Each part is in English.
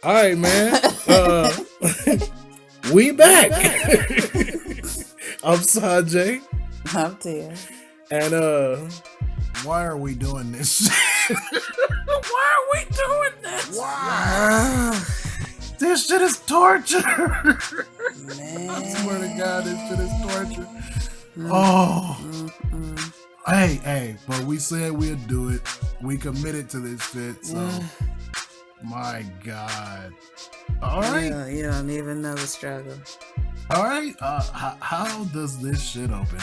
All right, man. We back. I'm Sanjay. I'm Tia. And why are we doing this? why are we doing this? Why? This shit is torture. Man. I swear to God, this shit is torture. Oh. Hey, but we said we'd do it. We committed to this shit, so my God. All right. You don't even know the struggle. All right. How does this shit open?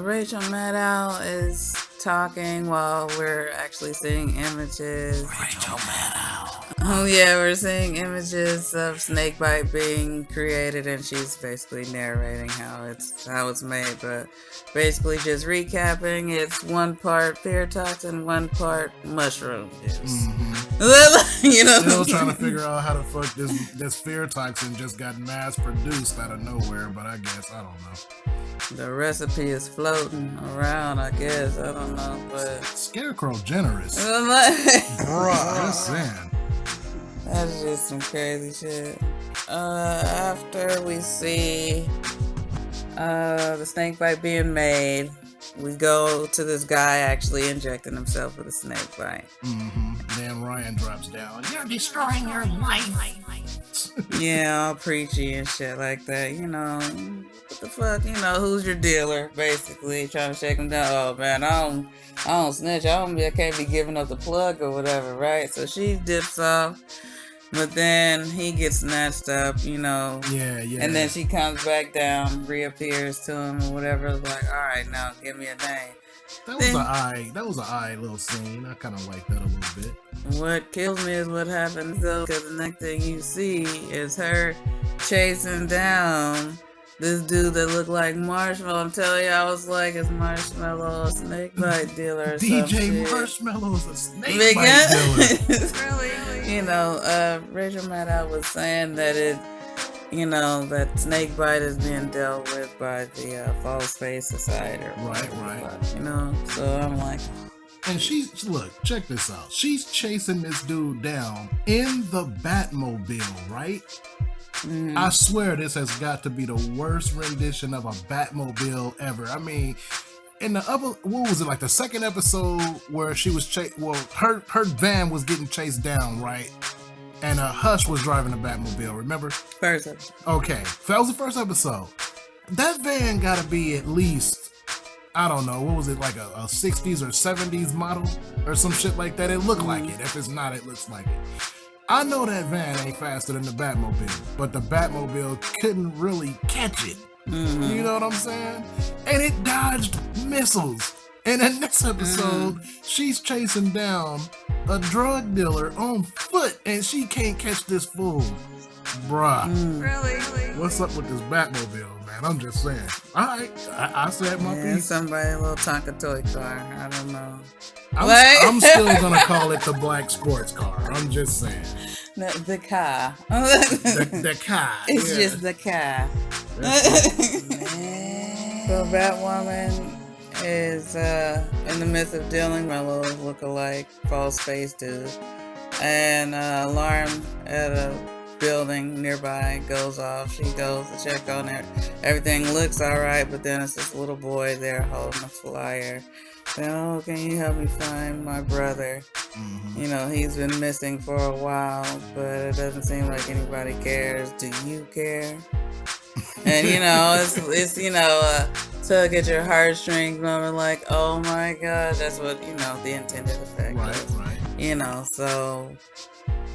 Rachel Maddow is talking while we're actually seeing images. Rachel Maddow. Oh yeah, we're seeing images of snakebite being created, and she's basically narrating how it's made. But basically, just recapping, it's 1 part fear toxin, 1 part mushroom juice. Mm-hmm. You know, still trying to figure out how the fuck this fear toxin just got mass produced out of nowhere. But I guess I don't know. The recipe is floating around, I guess. I don't know, but Scarecrow generous. Bruh, just saying. That's just some crazy shit. After we see the snake bite being made, we go to this guy actually injecting himself with a snake bite. Mm-hmm. Then Ryan drops down. You're destroying your life. Yeah, all preachy and shit like that. You know, what the fuck? You know, who's your dealer? Basically, trying to shake him down. Oh man, I don't snitch. I can't be giving up the plug or whatever, right? So she dips off. But then he gets snatched up, you know. Yeah. And then she comes back down, reappears to him or whatever. Like, all right, now give me a name. That was an eye little scene. I kind of like that a little bit. What kills me is what happens though, because the next thing you see is her chasing down this dude that looked like Marshmallow. I'm telling you, I was like, is Marshmallow a snake bite dealer or DJ Marshmallow's a snake bite dealer. Really? You know, Rachel Maddow was saying that that snake bite is being dealt with by the False Face Society. Right. You know, so I'm like... And look, check this out. She's chasing this dude down in the Batmobile, right? Mm. I swear this has got to be the worst rendition of a Batmobile ever. I mean, in the what was it, like the second episode where she was her van was getting chased down, right? And Hush was driving the Batmobile, remember? First episode. Okay, that was the first episode. That van gotta be at least, I don't know, what was it, like a 60s or 70s model or some shit like that? It looked like it. If it's not, it looks like it. I know that van ain't faster than the Batmobile, but the Batmobile couldn't really catch it. Mm-hmm. You know what I'm saying? And it dodged missiles. And in this episode, she's chasing down a drug dealer on foot, and she can't catch this fool. Bruh. Really? What's up with this Batmobile, man? I'm just saying. All right, I said my piece. Somebody, a little Tonka toy car. I don't know. I'm still gonna call it the black sports car. I'm just saying. The car. the car. It's just the car. So Batwoman is in the midst of dealing with a little look-alike false face dude. And alarm at a building nearby goes off. She goes to check on it. Everything looks alright, but then it's this little boy there holding a flyer. Saying, oh, can you help me find my brother? Mm-hmm. You know, he's been missing for a while, but it doesn't seem like anybody cares. Do you care? And, you know, it's tug at your heartstrings moment, like, oh my God, that's what, you know, the intended effect is. Right. You know, so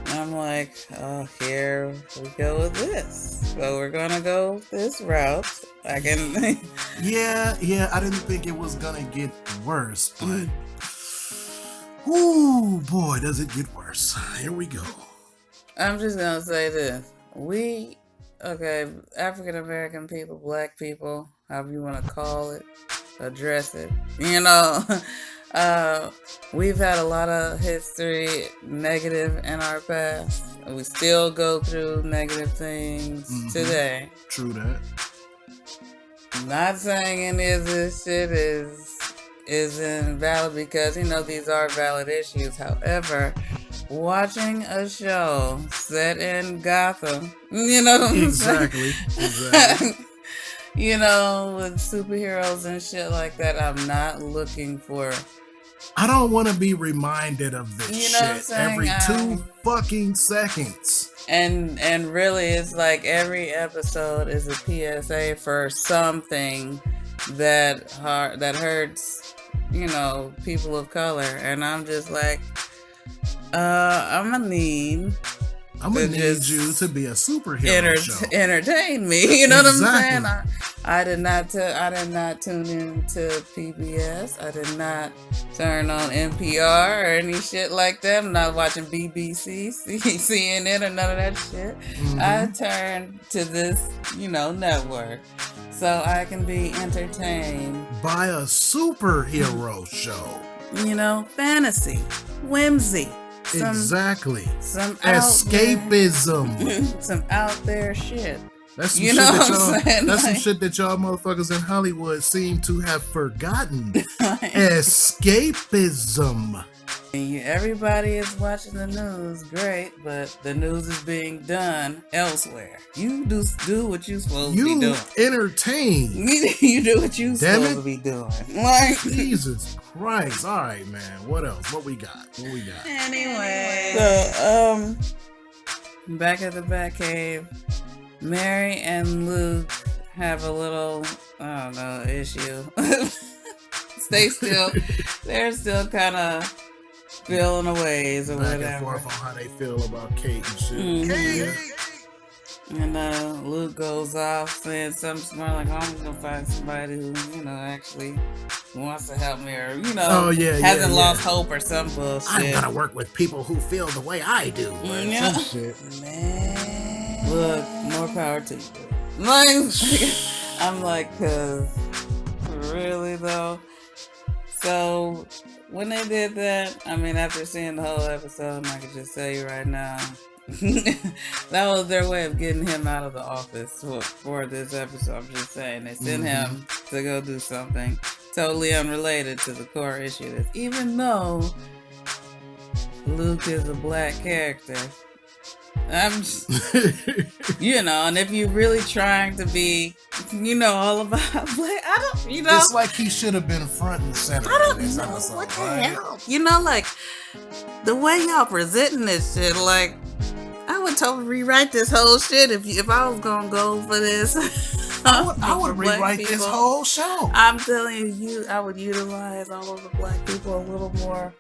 I'm like, oh, here we go with this. So we're gonna go this route. I can. Yeah. I didn't think it was gonna get worse, but ooh, boy, does it get worse. Here we go. I'm just gonna say this: African American people, Black people, however you want to call it, address it. You know. We've had a lot of history negative in our past. We still go through negative things today. True that. Not saying any of this shit is invalid because, you know, these are valid issues. However, watching a show set in Gotham. You know what I'm saying? Exactly. You know, with superheroes and shit like that, I'm not looking for. I don't want to be reminded of this You know what I'm shit saying? every 2 fucking seconds. And really, it's like every episode is a PSA for something that hurts, you know, people of color. And I'm just like, I'm gonna need you to be a superhero show. Entertain me. You know what I'm Exactly. saying? I did not tune in to PBS. I did not turn on NPR or any shit like that. I'm not watching BBC, CNN, or none of that shit. Mm-hmm. I turned to this, you know, network so I can be entertained by a superhero show. You know, fantasy, whimsy. Exactly. Some escapism. Some out there shit. That's some you shit know that what y'all. I'm saying? That's like, some shit that y'all motherfuckers in Hollywood seem to have forgotten. Escapism. Everybody is watching the news, great, but the news is being done elsewhere. You do what you supposed to be doing. You entertain. You do what you supposed to be doing. Like Jesus Christ! All right, man. What else? What we got? Anyway, so back at the Batcave, Mary and Luke have a little, I don't know, issue. They're still kind of feeling a ways or back whatever. And forth on how they feel about Kate and shit. Mm-hmm. Kate. And Luke goes off saying something smart like, "I'm gonna find somebody who, you know, actually wants to help me, or you know, hasn't lost hope or some bullshit." I'm gonna work with people who feel the way I do. Yeah. Some shit. Man, look, more power to you. Like, I'm like, cause really though. So when they did that, I mean, after seeing the whole episode, I could just tell you right now, that was their way of getting him out of the office for this episode. I'm just saying, they sent him to go do something totally unrelated to the core issue. Even though Luke is a black character, I'm just, you know, and if you're really trying to be, you know, all about black, I don't, you know. It's like he should have been front and center. I don't in this know episode, what the right? hell. You know, like, the way y'all presenting this shit, like, I would totally rewrite this whole shit if I was gonna go for this. I would rewrite this whole show. I'm telling you, I would utilize all of the black people a little more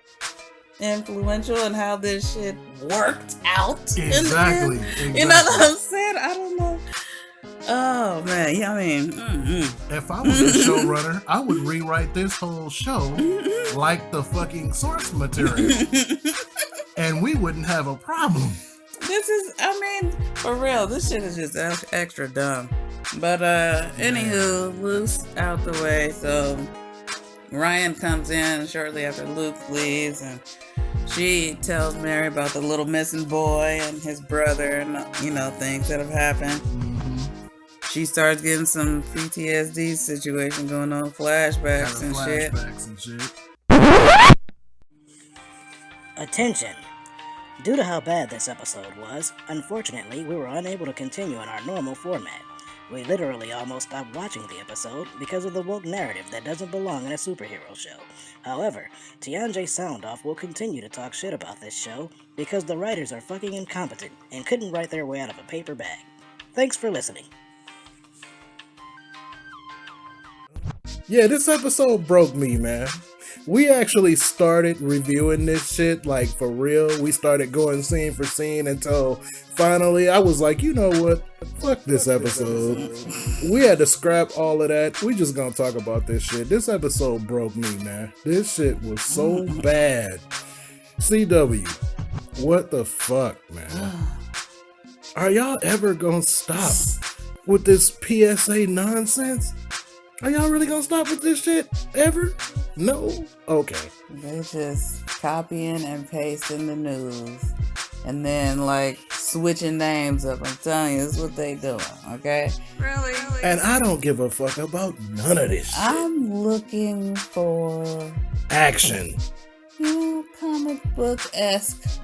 influential in how this shit worked out. Exactly. You know what I'm saying? I don't know. Oh man, yeah, I mean, if I was the showrunner, I would rewrite this whole show like the fucking source material, and we wouldn't have a problem. This is, I mean, for real, this shit is just extra dumb. But anywho, Luke's out the way, so Ryan comes in shortly after Luke leaves, and she tells Mary about the little missing boy and his brother and, you know, things that have happened. She starts getting some PTSD situation going on, flashbacks and shit. Attention! Due to how bad this episode was, unfortunately, we were unable to continue in our normal format. We literally almost stopped watching the episode because of the woke narrative that doesn't belong in a superhero show. However, Tianjay Soundoff will continue to talk shit about this show because the writers are fucking incompetent and couldn't write their way out of a paper bag. Thanks for listening. Yeah, this episode broke me, man. We actually started reviewing this shit, like, for real. We started going scene for scene until finally I was like, you know what? Fuck this episode. We had to scrap all of that. We just gonna talk about this shit. This episode broke me, man. This shit was so bad. CW, what the fuck, man? Are y'all ever gonna stop with this PSA nonsense? Are y'all really gonna stop with this shit? Ever? No? Okay. They just copying and pasting the news. And then, like, switching names up. I'm telling you, this is what they doing, okay? Really? And I don't give a fuck about none of this shit. I'm looking for action. comic book-esque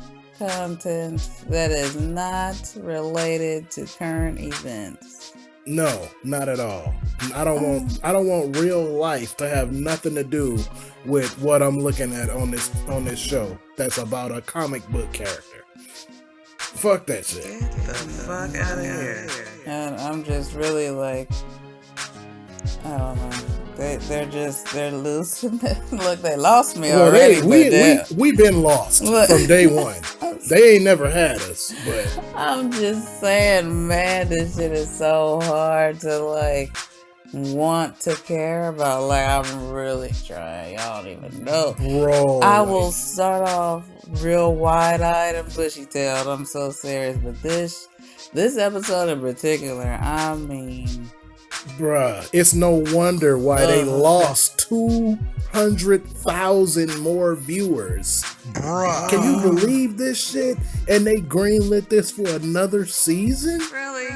content that is not related to current events. No, not at all. I don't want real life to have nothing to do with what I'm looking at on this show that's about a comic book character. Fuck that shit. Get the fuck out of here. And I'm just really like, I don't know. They're loose. Look, they lost me already. We been lost from day one. They ain't never had us, but I'm just saying, man, this shit is so hard to like want to care about. Like, I'm really trying. Y'all don't even know. Bro, I will start off real wide-eyed and bushy-tailed. I'm so serious, but this episode in particular, I mean, bruh, it's no wonder why they lost 200,000 more viewers. Bruh, can you believe this shit? And they greenlit this for another season? Really?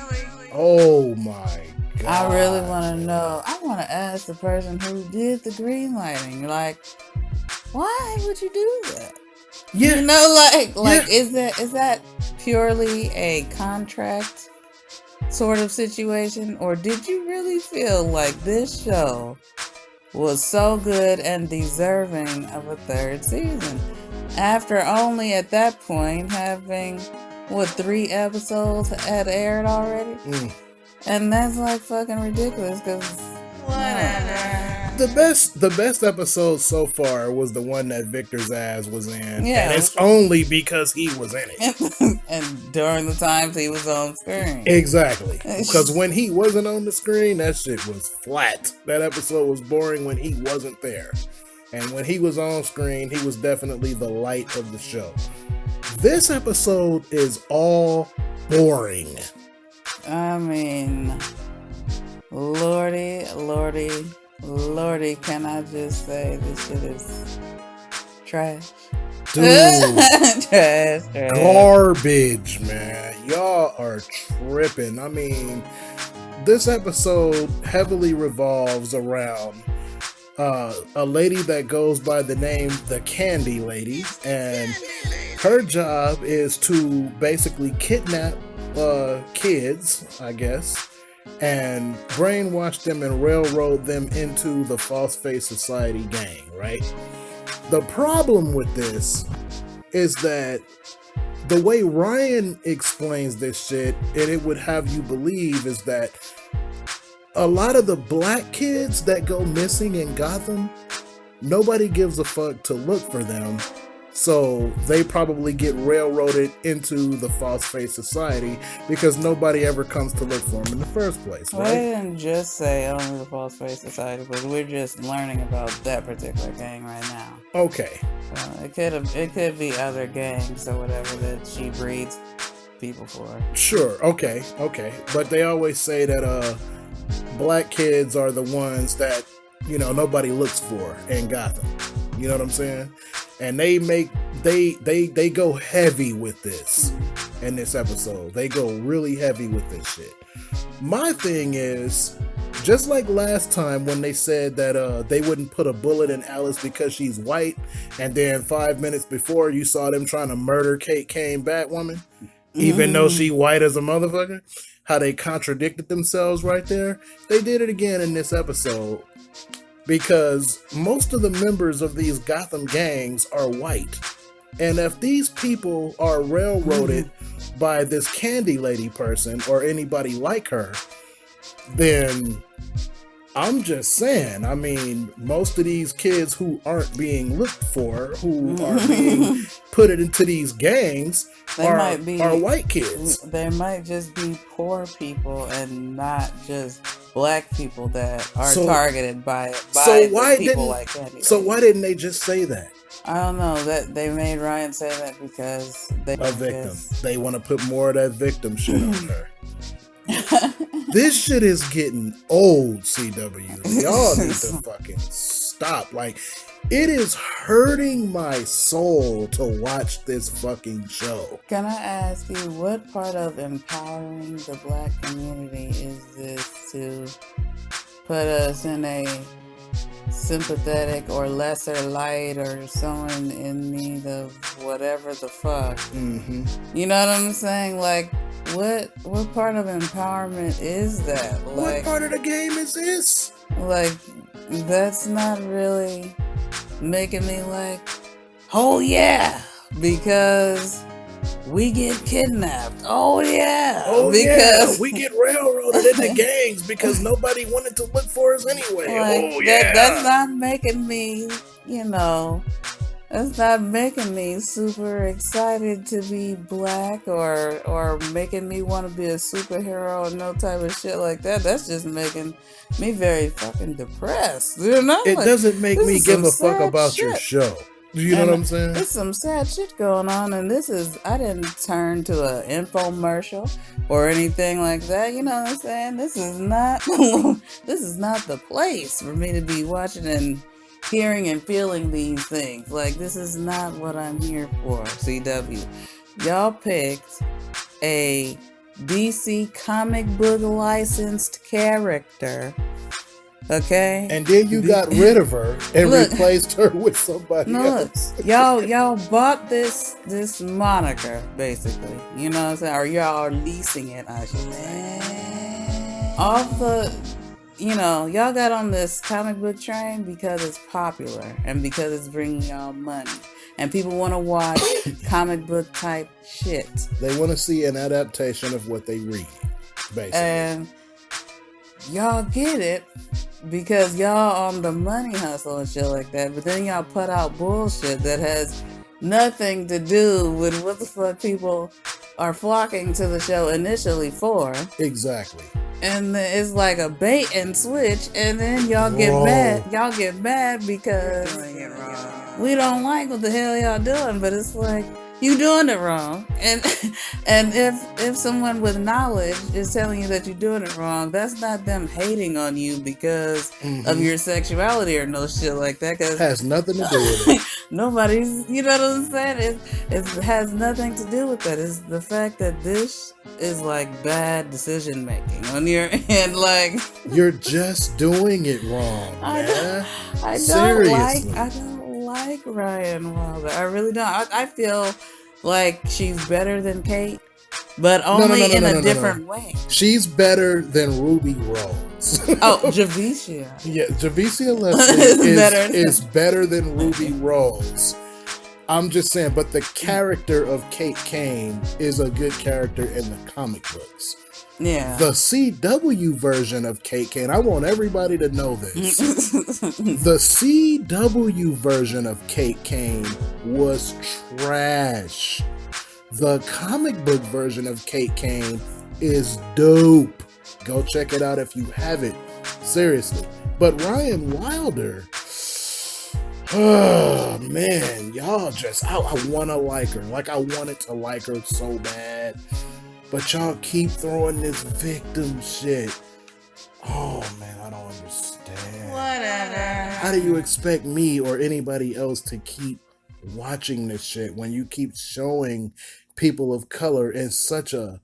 Oh my god! I really want to know. I want to ask the person who did the green lighting, like, why would you do that? Yeah, you know, like yeah. is that purely a contract sort of situation, or did you really feel like this show was so good and deserving of a third season after only at that point having 3 episodes had aired already? And that's like fucking ridiculous, because whatever. The best episode so far was the one that Victor Zsasz was in. Yeah. And it's only because he was in it. And during the times he was on screen. Exactly. Because when he wasn't on the screen, that shit was flat. That episode was boring when he wasn't there. And when he was on screen, he was definitely the light of the show. This episode is all boring. I mean, Lordy, can I just say this shit is trash? Dude, trash. garbage, man. Y'all are tripping. I mean, this episode heavily revolves around a lady that goes by the name the Candy Lady, and her job is to basically kidnap kids, I guess, and brainwash them and railroad them into the False Face Society gang, right? The problem with this is that the way Ryan explains this shit, and it would have you believe, is that a lot of the black kids that go missing in Gotham, nobody gives a fuck to look for them. So they probably get railroaded into the False Face Society because nobody ever comes to look for them in the first place, right? Well, they didn't just say only the False Face Society, but we're just learning about that particular gang right now. Okay. It could be other gangs or whatever that she breeds people for. Sure. Okay. But they always say that black kids are the ones that, nobody looks for in Gotham. You know what I'm saying? And they go heavy with this in this episode. They go really heavy with this shit. My thing is, just like last time when they said that they wouldn't put a bullet in Alice because she's white, and then 5 minutes before you saw them trying to murder Kate Kane Batwoman, even though she white as a motherfucker, how they contradicted themselves right there. They did it again in this episode. Because most of the members of these Gotham gangs are white. And if these people are railroaded by this Candy Lady person or anybody like her, then I'm just saying, I mean, most of these kids who aren't being looked for, who are being put into these gangs, are white kids. They might just be poor people and not just black people that are targeted by people like Candy. So why didn't they just say that? I don't know. That they made Ryan say that because a victim. They want to put more of that victim shit on her. This shit is getting old, CW. Y'all need to fucking stop. Like, it is hurting my soul to watch this fucking show. Can I ask you, what part of empowering the black community is this to put us in a sympathetic or lesser light or someone in need of whatever the fuck. Mm-hmm. You know what I'm saying? Like, what part of empowerment is that? What Like, part of the game is this? like that's not really making me like, oh yeah, because we get kidnapped. Oh yeah, Oh because yeah, we get railroaded into gangs because nobody wanted to look for us anyway. like, Oh yeah. that's not making me, you know, that's not making me super excited to be black or making me want to be a superhero or no type of shit like that. That's just making me very fucking depressed. You know? It Like, doesn't make this me is give some a fuck sad about your shit. show. You know And what I'm saying? There's some sad shit going on, and I didn't turn to an infomercial or anything like that. You know what I'm saying? This is not the place for me to be watching and hearing and feeling these things. Like, this is not what I'm here for, CW. Y'all picked a DC comic book licensed character, okay? And then you got rid of her and Look. replaced her with somebody Look, else. y'all bought this moniker, basically. You know what I'm saying? Or y'all are leasing it, I should say. Off the, y'all got on this comic book train because it's popular and because it's bringing y'all money. And people want to watch comic book type shit. They want to see an adaptation of what they read, basically. And y'all get it because y'all on the money hustle and shit like that. But then y'all put out bullshit that has nothing to do with what the fuck people are flocking to the show initially for. Exactly. And it's like a bait and switch, and then y'all get Wrong. mad. Y'all get mad because we don't like what the hell y'all doing. But it's like, you doing it wrong. And if someone with knowledge is telling you that you're doing it wrong, that's not them hating on you because of your sexuality or no shit like that. Cause Has nothing to do with it. nobody's, you know what I'm saying? It has nothing to do with that. It's the fact that this is like bad decision making on your end. Like, You're just doing it wrong, man. I Seriously. don't like Ryan Wilder. I really don't. I feel like she's better than Kate, but only in a different way. She's better than Ruby Rose. Oh, Javicia. Yeah, Javicia Leslie Better. is better than Ruby Rose. I'm just saying, but the character of Kate Kane is a good character in the comic books. Yeah. The CW version of Kate Kane, I want everybody to know this. The CW version of Kate Kane was trash. The comic book version of Kate Kane is dope. Go check it out if you haven't. Seriously. But Ryan Wilder, oh man, y'all just, I want to like her. Like, I wanted to like her so bad. But y'all keep throwing this victim shit. Oh man, I don't understand. Whatever. How do you expect me or anybody else to keep watching this shit when you keep showing people of color in such a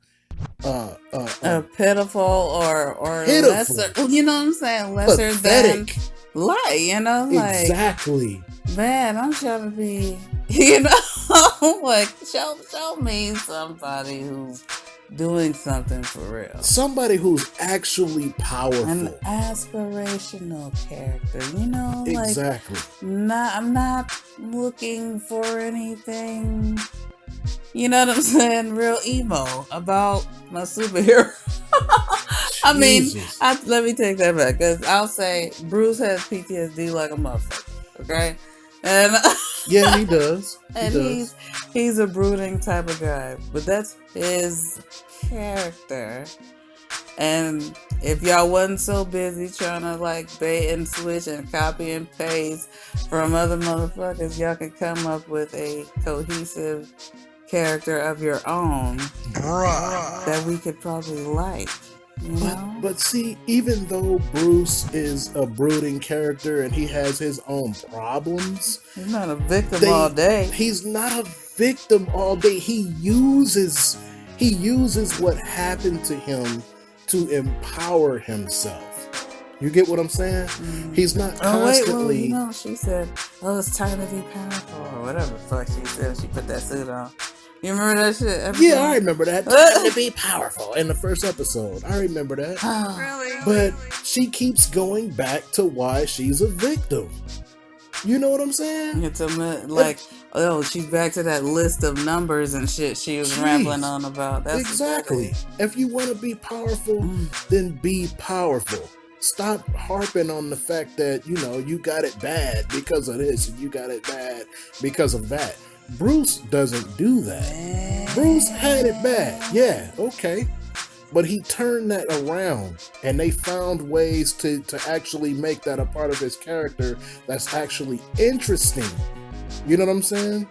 pitiful or Pitiful. lesser, you know what I'm saying? Lesser pathetic? than light, you know? Like, Exactly. man, I'm trying to be, you know, like, show me somebody who's doing something for real. Somebody who's actually powerful. An aspirational character, you know? Exactly. Like, I'm not looking for anything, you know what I'm saying, real emo about my superhero. I mean, Jesus. let me take that back, because I'll say Bruce has PTSD like a motherfucker, okay? And Yeah, he does. and he's a brooding type of guy, but that's his character. And if y'all wasn't so busy trying to like bait and switch and copy and paste from other motherfuckers, y'all can come up with a cohesive character of your own that we could probably like. You know? But see, even though Bruce is a brooding character and he has his own problems, He's not a victim all day. He's not a victim all day. He uses what happened to him to empower himself. You get what I'm saying? He's not constantly. She said, "Oh, it's time to be powerful," or whatever the fuck she said. She put that suit on. You remember that shit? Yeah, I remember that. Time to be powerful in the first episode. I remember that. Really? But she keeps going back to why she's a victim. You know what I'm saying? It's she's back to that list of numbers and shit she was rambling on about. That's exactly. If you want to be powerful, then be powerful. Stop harping on the fact that, you got it bad because of this and you got it bad because of that. Bruce doesn't do that. Bruce had it bad. Yeah, okay. But he turned that around, and they found ways to actually make that a part of his character that's actually interesting. You know what I'm saying?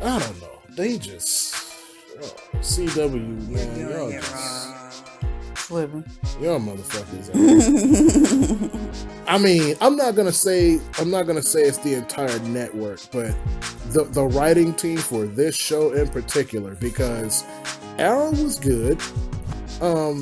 I don't know. They just... CW, man. Y'all just... Slipping. Y'all motherfuckers. I mean, I'm not gonna say it's the entire network, but the writing team for this show in particular, because Arrow was good.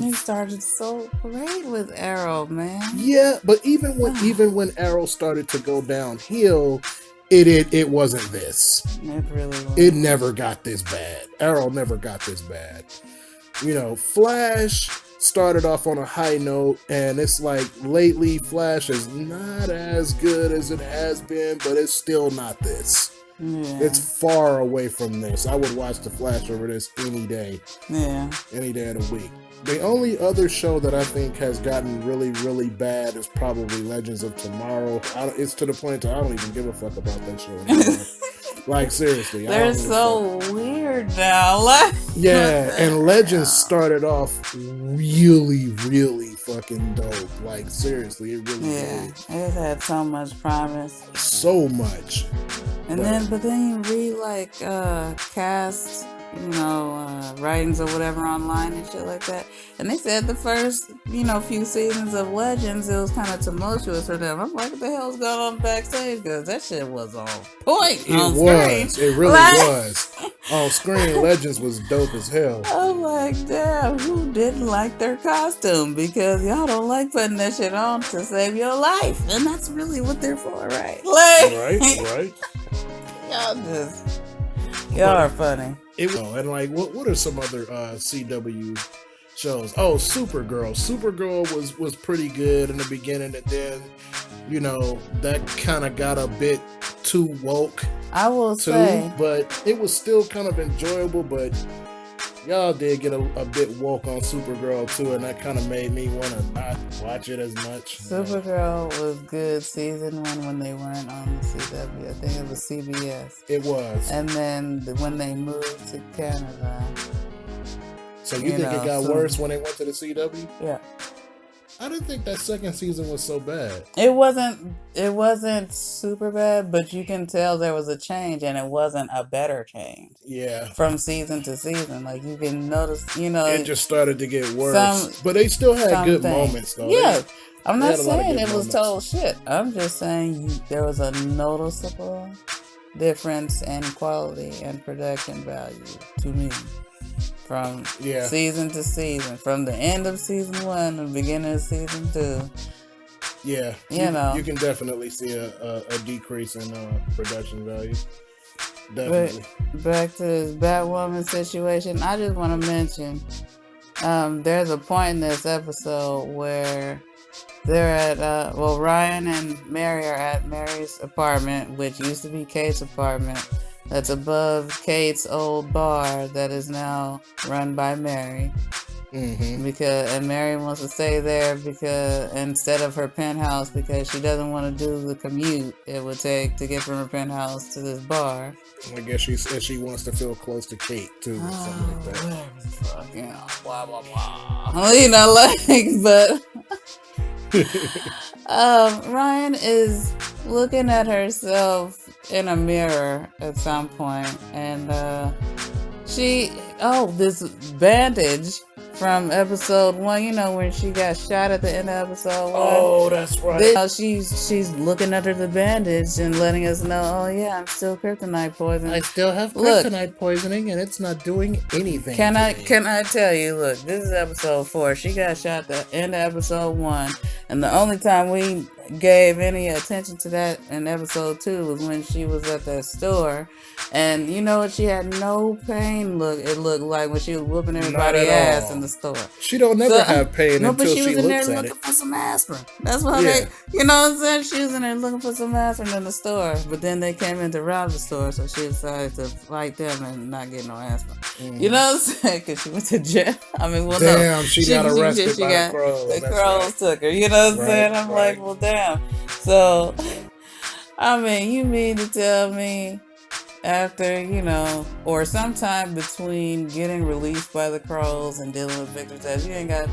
He started so great with Arrow, man. Yeah, but even when Arrow started to go downhill, it wasn't this. It really was. It never got this bad. Arrow never got this bad. Flash started off on a high note, and it's like lately Flash is not as good as it has been, but it's still not this. Yeah. It's far away from this. I would watch the Flash over this any day. Yeah. Any day of the week. The only other show that I think has gotten really, really bad is probably Legends of Tomorrow. It's to the point that I don't even give a fuck about that show anymore. Like, seriously. They're so weird now. Yeah, and Legends started off really, really fucking dope. Like, seriously, it really did. It had so much promise. So much. But then you read, cast, writings or whatever online and shit like that. And they said the first, few seasons of Legends, it was kind of tumultuous for them. I'm like, what the hell's going on backstage? Because that shit was on point on screen. It really was. On screen, Legends was dope as hell. I'm like, damn, who didn't like their costume? Because y'all don't like putting that shit on to save your life. And that's really what they're for, right? Right. Y'all are funny. What are some other CW shows? Oh, Supergirl. Supergirl was pretty good in the beginning, and then that kind of got a bit too woke. I will say, but it was still kind of enjoyable. But y'all did get a bit woke on Supergirl too, and that kind of made me want to not watch it as much. Supergirl was good season 1 when they weren't on the CW. I think it was CBS. It was. And then when they moved to Canada. So you think it got worse when they went to the CW? Yeah. I didn't think that second season was so bad. It wasn't super bad, but you can tell there was a change, and it wasn't a better change. Yeah. From season to season. Like, you can notice, it just started to get worse. But they still had good moments, though. Yeah. I'm not saying it was total shit. I'm just saying there was a noticeable difference in quality and production value to me. From season to season, from the end of season 1 to the beginning of season 2. Yeah, you can definitely see a decrease in production value. Definitely. But back to this Batwoman situation, I just want to mention there's a point in this episode where they're at Ryan and Mary are at Mary's apartment, which used to be Kate's apartment. That's above Kate's old bar that is now run by Mary. Mm-hmm. And Mary wants to stay there because instead of her penthouse, because she doesn't want to do the commute it would take to get from her penthouse to this bar. I guess she wants to feel close to Kate too, or something like that. Whatever the fuck, blah blah blah. But Ryan is looking at herself in a mirror at some point, and this bandage from episode 1. You know, when she got shot at the end of episode 1. Oh, that's right. She's looking under the bandage and letting us know, oh yeah, I'm still kryptonite poison. I still have Look, kryptonite poisoning, and it's not doing anything. Can to I me. can I tell you? Look, this is episode 4. She got shot at the end of episode 1, and the only time we gave any attention to that in episode 2 was when she was at that store, and you know what? She had no pain. It looked like when she was whooping everybody's ass all. in the store. She don't never have pain No, but until she was she in there looks at looking it. for some aspirin. That's why Yeah. you know what I'm saying? She was in there looking for some aspirin in the store, but then they came in to rob the store, so she decided to fight them and not get no aspirin. You know what I'm saying? Because she went to jail. I mean, well, Damn, no. she got arrested by the crows. The That's crows right. took her. You know what I'm Right, saying? I'm right. like, well, damn. So, I mean, you mean to tell me after, you know, or sometime between getting released by the crows and dealing with Victor's death, you ain't got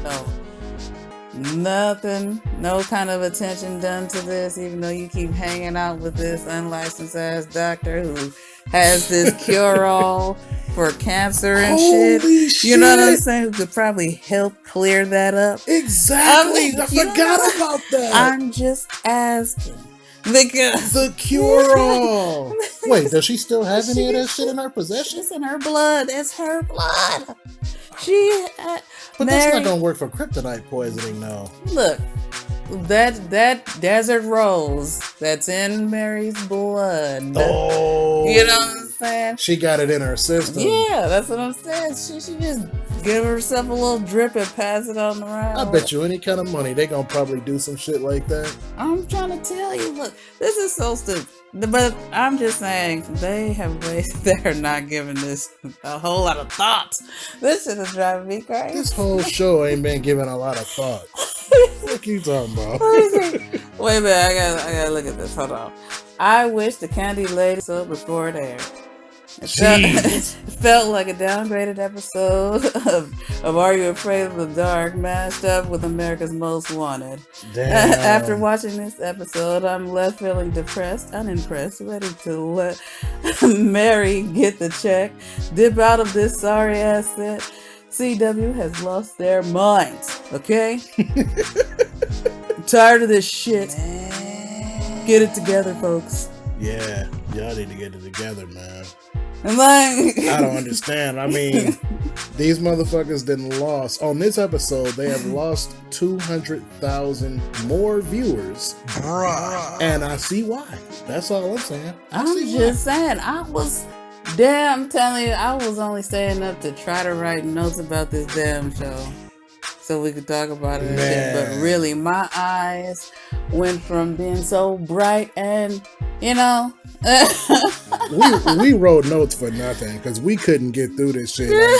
nothing, no kind of attention done to this, even though you keep hanging out with this unlicensed ass doctor who has this cure-all for cancer and Holy shit. You know what I'm shit. saying? Who could probably help clear that up. Exactly. I you know, forgot about that. I'm just asking. Because The cure-all. Wait, does she still have any of that shit in her possession? it's in her blood. It's her blood. She But that's Mary, not gonna work for kryptonite poisoning, though. look, that desert rose that's in Mary's blood. Oh, You know what I'm saying? she got it in her system. Yeah, that's what I'm saying. She should just give herself a little drip and pass it on around. I bet you any kind of money they gonna probably do some shit like that. I'm trying to tell you, look, this is so stupid. But I'm just saying, they have wasted, they're not giving this a whole lot of thought. This shit is driving me crazy. This whole show ain't been given a lot of thought. What you talking about? Wait a minute, I gotta look at this. Hold on. I wish the Candy Lady so before it aired. Jeez. It felt like a downgraded episode of Are You Afraid of the Dark mashed up with America's Most Wanted. Damn. After watching this episode, I'm left feeling depressed, unimpressed, ready to let Mary get the check, dip out of this sorry ass set. CW has lost their minds, okay? I'm tired of this shit. Get it together, folks. Yeah, y'all need to get it together, man. And like, I don't understand. I mean, these motherfuckers didn't lost. On this episode, they have lost 200,000 more viewers. Bruh. And I see why. That's all I'm saying. I'm just saying, I'm telling you, I was only staying up to try to write notes about this damn show so we could talk about it and shit. But really, my eyes went from being so bright and, you know. we wrote notes for nothing because we couldn't get through this shit. Like,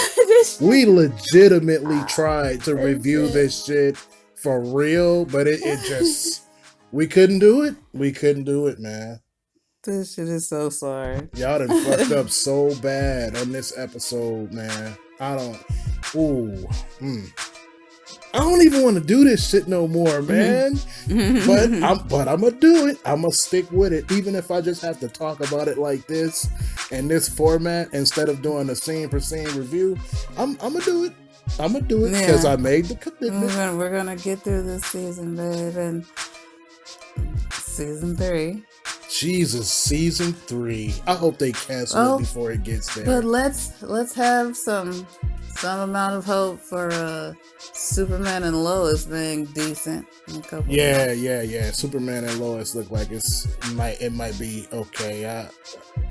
we legitimately tried to review this shit for real, but it just, we couldn't do it. We couldn't do it, man. This shit is so sorry. Y'all done fucked up so bad on this episode, man. I don't even want to do this shit no more, man. But I'm gonna do it. I'm gonna stick with it, even if I just have to talk about it like this in this format instead of doing a scene per scene review. I'm gonna do it. I'm gonna do it because I made the commitment. We're gonna get through this season, babe, and season 3. Jesus, season 3. I hope they cancel it before it gets there. But let's have some amount of hope for Superman and Lois being decent in a couple. Yeah. Superman and Lois look like it might be okay.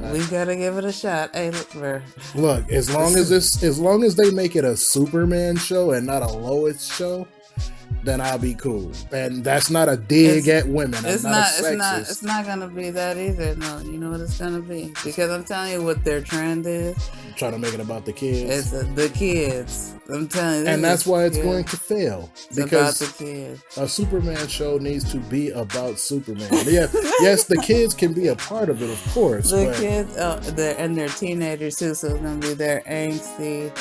We gotta give it a shot. Hey, look, as long as they make it a Superman show and not a Lois show, then I'll be cool. And that's not a dig at women. It's not a sexist. it's not gonna be that either. No, you know what it's gonna be, because I'm telling you what their trend is. Trying to make it about the kids. It's the kids. I'm telling you, and that's why it's going to fail. It's because about the kids. A Superman show needs to be about Superman. Yeah, yes, the kids can be a part of it, of course. The but kids, they're teenagers too, so it's gonna be their angsty,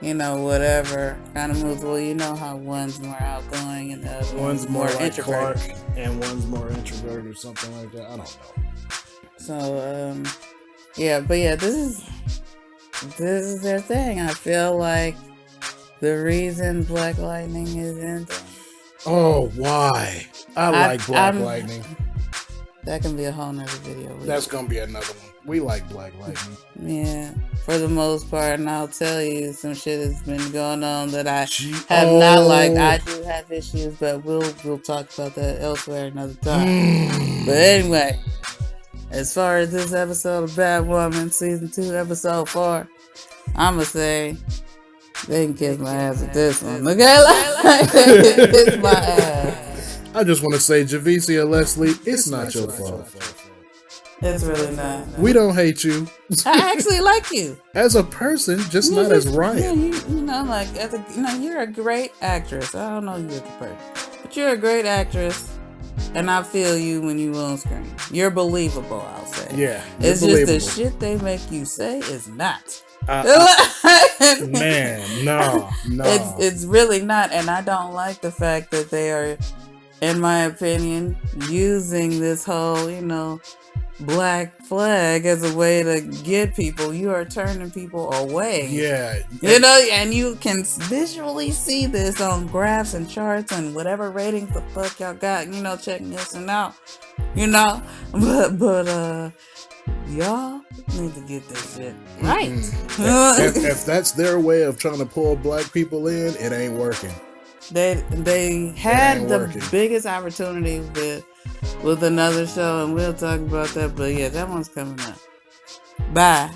you know, whatever kind of moves. Well, you know how one's more outgoing and the other one's more like introverted. Clark, and one's more introverted or something like that. I don't know. So, this is their thing. I feel like the reason Black Lightning is ending. Oh, why? I like Black Lightning. That can be a whole nother video. That's gonna be another one. We like Black Lightning. Yeah, for the most part, and I'll tell you, some shit has been going on that I have not liked. I do have issues, but we'll talk about that elsewhere another time. But anyway, as far as this episode of Batwoman Season 2, Episode 4, I'ma say they can kiss my ass with this one. Okay, like they can kiss my ass. I just want to say, Javicia Leslie, it's not your fault. It's really not. We don't hate you. I actually like you As a person, just not as Ryan. Yeah, you know, like you're a great actress. I don't know you as a person, but you're a great actress, and I feel you when you on screen. You're believable, I'll say. Yeah, it's just the shit they make you say is not. Man, no. It's really not, and I don't like the fact that they are, in my opinion, using this whole, black flag as a way to get people. You are turning people away. Yeah. And you can visually see this on graphs and charts and whatever ratings the fuck y'all got, check this and out. But y'all need to get this shit right. If that's their way of trying to pull black people in, it ain't working. They had the biggest opportunity with another show, and we'll talk about that. But yeah, that one's coming up. Bye.